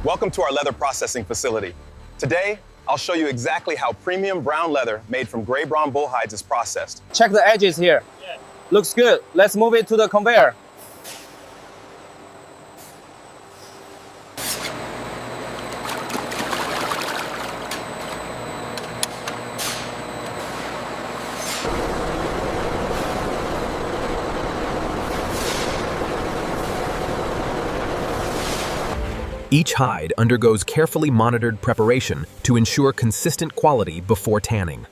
Welcome to our leather processing facility. Today, I'll show you exactly how premium brown leather made from Grey Brahman Bull hides is processed. Check the edges here. Yeah. Looks good. Let's move it to the conveyor. Each hide undergoes carefully monitored preparation to ensure consistent quality before tanning.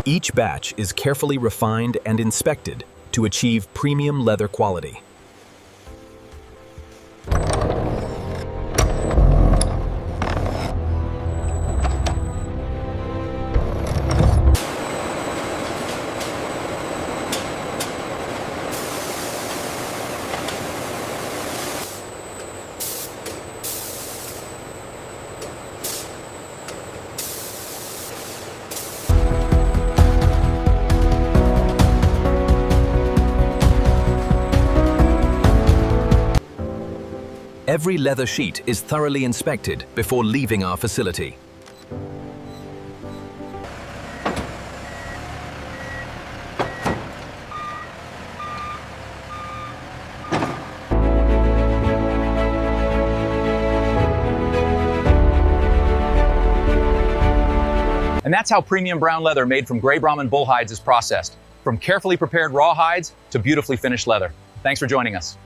Each batch is carefully refined and inspected to achieve premium leather quality. Every leather sheet is thoroughly inspected before leaving our facility. And that's how premium brown leather made from Grey Brahman bull hides is processed, from carefully prepared raw hides to beautifully finished leather. Thanks for joining us.